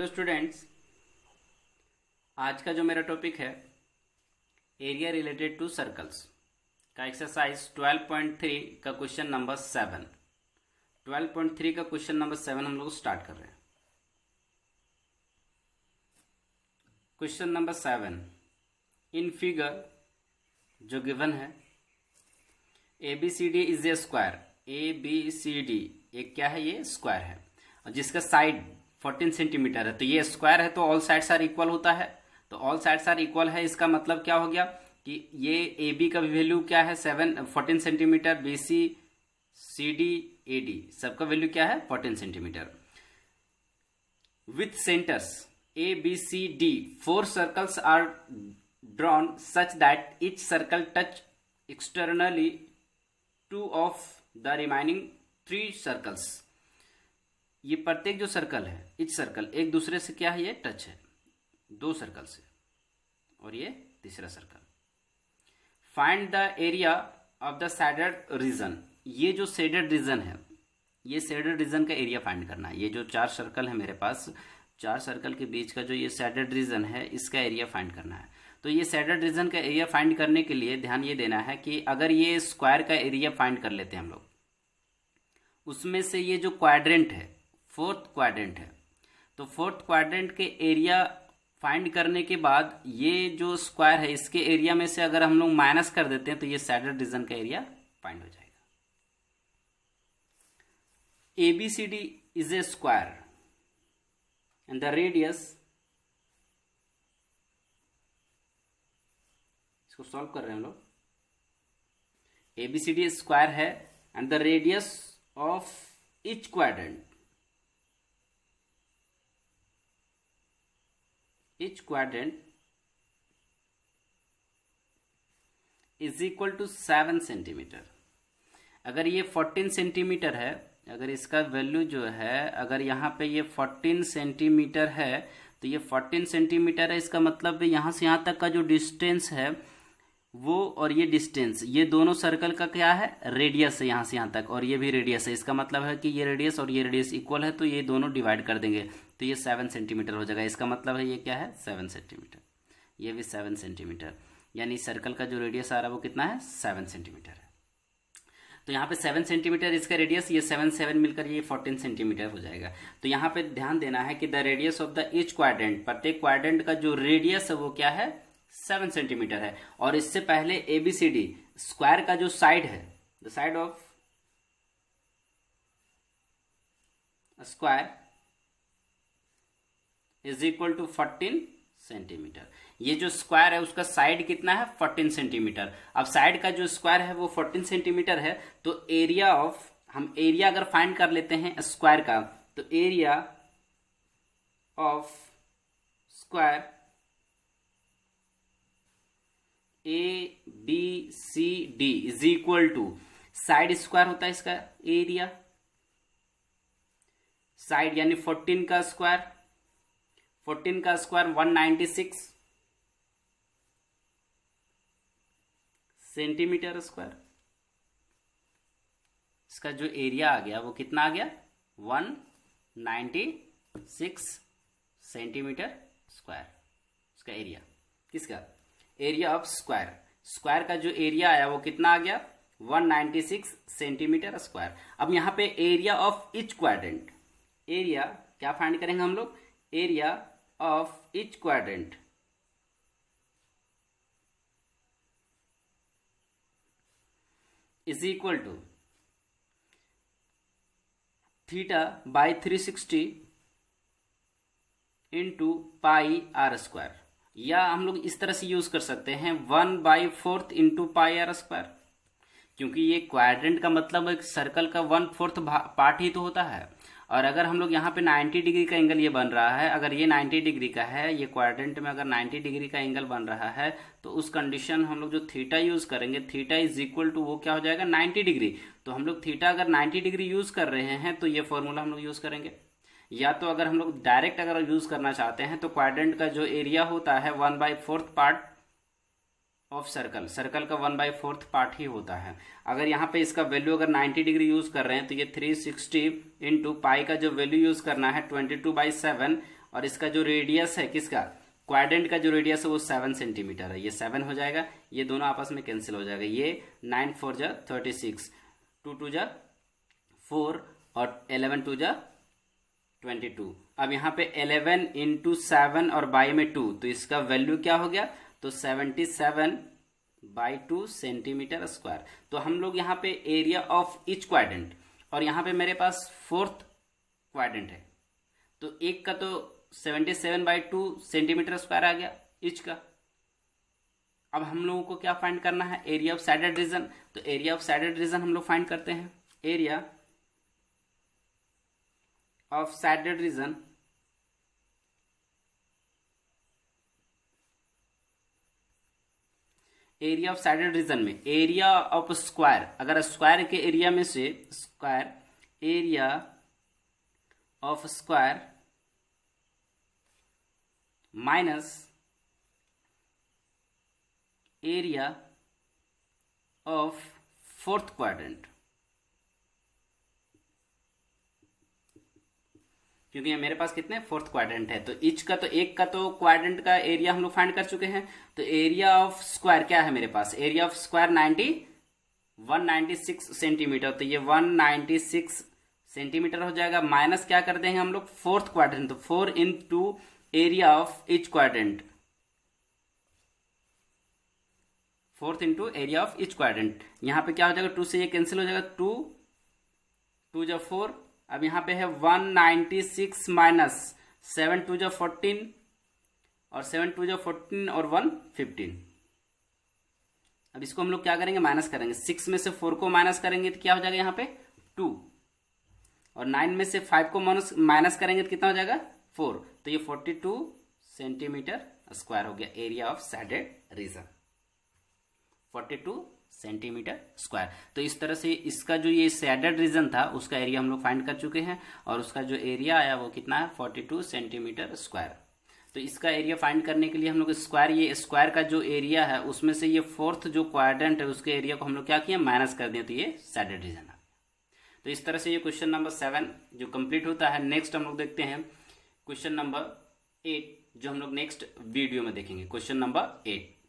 Hello students, आज का जो मेरा टॉपिक है एरिया रिलेटेड टू सर्कल्स का एक्सरसाइज 12.3 का क्वेश्चन नंबर 7। 12.3 का क्वेश्चन नंबर 7 हम लोग स्टार्ट कर रहे हैं। क्वेश्चन नंबर 7 इन फिगर जो गिवन है ABCD is a square. ABCD एक क्या है, ये स्क्वायर है और जिसका साइड 14 सेंटीमीटर है। तो ये स्क्वायर है तो ऑल साइड्स आर इक्वल होता है। तो ऑल साइड्स आर इक्वल है, इसका मतलब क्या हो गया कि ये AB का वैल्यू क्या है 14 सेंटीमीटर, BC CD AD सबका वैल्यू क्या है 14 centimetre. With centres ABCD 4 circles are drawn such that each circle touch externally 2 of the remaining 3 circles. ये प्रत्येक जो सर्कल है, इच सर्कल एक दूसरे से क्या है, ये टच है 2 सर्कल से, और ये तीसरा circle. Find the area of the shaded region. ये जो शेडेड रीजन है, ये शेडेड रीजन का एरिया फाइंड करना है। ये जो 4 सर्कल है मेरे पास, 4 सर्कल के बीच का जो ये शेडेड रीजन है, इसका एरिया फाइंड करना है। तो ये शेडेड रीजन का एरिया फाइंड करने के लिए ध्यान ये देना है कि अगर ये स्क्वायर का एरिया फाइंड कर लेते हैं हम लोग, उसमें से ये जो क्वाड्रेंट है, 4th क्वाड्रेंट है, तो 4th क्वाड्रेंट के एरिया फाइंड करने के बाद ये जो स्क्वायर है, इसके एरिया में से अगर हम लोग माइनस कर देते हैं तो ये शेडेड रीजन का एरिया फाइंड हो जाएगा। ABCD is a square and the radius, इसको सॉल्व कर रहे हैं हम लोग। ABCD स्क्वायर है and the radius of each quadrant, each quadrant is equal to 7 centimetre. अगर ये 14 सेंटीमीटर है, अगर इसका वैल्यू जो है, अगर यहाँ पे ये 14 सेंटीमीटर है तो ये 14 सेंटीमीटर है, इसका मतलब यहाँ से यहाँ तक का जो डिस्टेंस है वो, और ये डिस्टेंस, ये दोनों सर्कल का क्या है, रेडियस है यहाँ से यहाँ तक, और ये भी रेडियस है। इसका मतलब है कि ये रेडियस और ये रेडियस इक्वल है, तो ये दोनों डिवाइड कर देंगे तो ये 7 सेंटीमीटर हो जाएगा। इसका मतलब है ये क्या है 7 सेंटीमीटर, ये भी 7 सेंटीमीटर, यानी सर्कल का जो रेडियस आ रहा है वो कितना है 7 सेंटीमीटर है। तो यहाँ पे 7 सेंटीमीटर इसका रेडियस, ये 7 मिलकर ये 14 सेंटीमीटर हो जाएगा। तो यहाँ पे ध्यान देना है कि the radius of the each quadrant, प्रत्येक क्वाड्रेंट का जो रेडियस है वो क्या है 7 सेंटीमीटर है। और इससे पहले ABCD स्क्वायर का जो साइड है, the side of square is equal to 14 centimetre. ये जो स्क्वायर है उसका साइड कितना है 14 सेंटीमीटर। अब साइड का जो स्क्वायर है वो 14 सेंटीमीटर है, तो एरिया ऑफ, हम एरिया अगर फाइंड कर लेते हैं स्क्वायर का, तो area of square ABCD is equal to, side square होता है इसका एरिया, साइड यानी 14 का स्क्वायर, 14 का स्क्वायर 196 सेंटीमीटर स्क्वायर। इसका जो एरिया आ गया वो कितना आ गया 196 सेंटीमीटर स्क्वायर। इसका एरिया, किसका, एरिया ऑफ स्क्वायर, स्क्वायर का जो एरिया आया वो कितना आ गया 196 सेंटीमीटर स्क्वायर। अब यहां पे area of each quadrant, area क्या फाइंड करेंगे हम लोग, area of each quadrant is equal to theta by 360 into pi r square, या हम लोग इस तरह से यूज कर सकते हैं 1/4 इंटू पाई आर स्क्वायर, क्योंकि ये क्वाड्रेंट का मतलब एक सर्कल का 1/4 पार्ट ही तो होता है। और अगर हम लोग यहाँ पे 90 डिग्री का एंगल ये बन रहा है, अगर ये 90 डिग्री का है, ये क्वाड्रेंट में अगर 90 डिग्री का एंगल बन रहा है, तो उस कंडीशन हम लोग जो थीटा यूज करेंगे, थीटा इज इक्वल टू वो क्या हो जाएगा 90 डिग्री। तो हम लोग थीटा अगर 90 डिग्री यूज कर रहे हैं तो ये फॉर्मूला हम लोग यूज करेंगे। या तो अगर हम लोग डायरेक्ट अगर यूज करना चाहते हैं तो क्वाड्रेंट का जो एरिया होता है 1/4 पार्ट ऑफ सर्कल, सर्कल का 1/4 पार्ट ही होता है। अगर यहाँ पे इसका वैल्यू अगर 90 डिग्री यूज कर रहे हैं तो ये 360 इंटू पाई का जो वैल्यू यूज करना है 22/7, और इसका जो रेडियस है किसका, क्वाड्रेंट का जो रेडियस है वो 7 सेंटीमीटर है, ये 7 हो जाएगा, ये दोनों आपस में कैंसिल हो जाएगा, ये 9 4 जा 36, 2 2 जा 4 और 11 2 जा 22। अब यहाँ पे 11 इंटू 7 और बाई में 2, तो इसका वैल्यू क्या हो गया, तो 77/2 सेंटीमीटर स्क्वायर। तो हम लोग यहाँ पे एरिया ऑफ ईच क्वाड्रेंट, और यहाँ पे मेरे पास 4th क्वाड्रेंट है, तो एक का तो 77/2 सेंटीमीटर स्क्वायर आ गया ईच का। अब हम लोगों को क्या फाइंड करना है, एरिया ऑफ सैडेड रीजन। तो एरिया ऑफ सैडेड रीजन हम लोग फाइंड करते हैं, area of shaded region area of shaded region में एरिया ऑफ स्क्वायर, अगर स्क्वायर के एरिया में से square area of square minus area of 4th quadrant, क्योंकि मेरे पास कितने 4th क्वाड्रेंट है, तो ईच का तो एक का तो क्वाड्रेंट का एरिया हम लोग फाइंड कर चुके हैं। तो एरिया ऑफ स्क्वायर क्या है मेरे पास, एरिया ऑफ स्क्वायर 196 सेंटीमीटर, तो ये 196 सेंटीमीटर हो जाएगा, माइनस क्या कर देंगे हम लोग 4th क्वाड्रेंट, तो 4 into area of each quadrant, 4th into area of each quadrant. यहाँ पे क्या हो जाएगा, 2 से ये कैंसिल हो जाएगा, 2 2 जा 4, अब यहाँ पे है 196 माइनस 7 2 जा 14 और 7 2 जा 14 और 1 15। अब इसको हम लोग क्या करेंगे, माइनस करेंगे, 6 में से 4 को माइनस करेंगे तो क्या हो जाएगा यहाँ पे 2, और 9 में से 5 को माइनस करेंगे तो कितना हो जाएगा 4, तो ये 42 सेंटीमीटर स्क्वायर हो गया area of shaded region, 42 centimetre square. तो इस तरह से इसका जो ये सैडेड रीजन था उसका एरिया हम लोग फाइंड कर चुके हैं, और उसका जो एरिया आया वो कितना है 42 सेंटीमीटर स्क्वायर। तो इसका एरिया फाइंड करने के लिए हम लोग स्क्वायर, ये स्क्वायर का जो एरिया है उसमें से ये 4th जो क्वाड्रेंट है उसके एरिया को हम लोग क्या किया, माइनस कर दिया, तो ये सैडेड रीजन है। तो इस तरह से ये क्वेश्चन नंबर 7 जो कंप्लीट होता है। नेक्स्ट हम लोग देखते हैं क्वेश्चन नंबर 8 जो हम लोग नेक्स्ट वीडियो में देखेंगे, क्वेश्चन नंबर 8।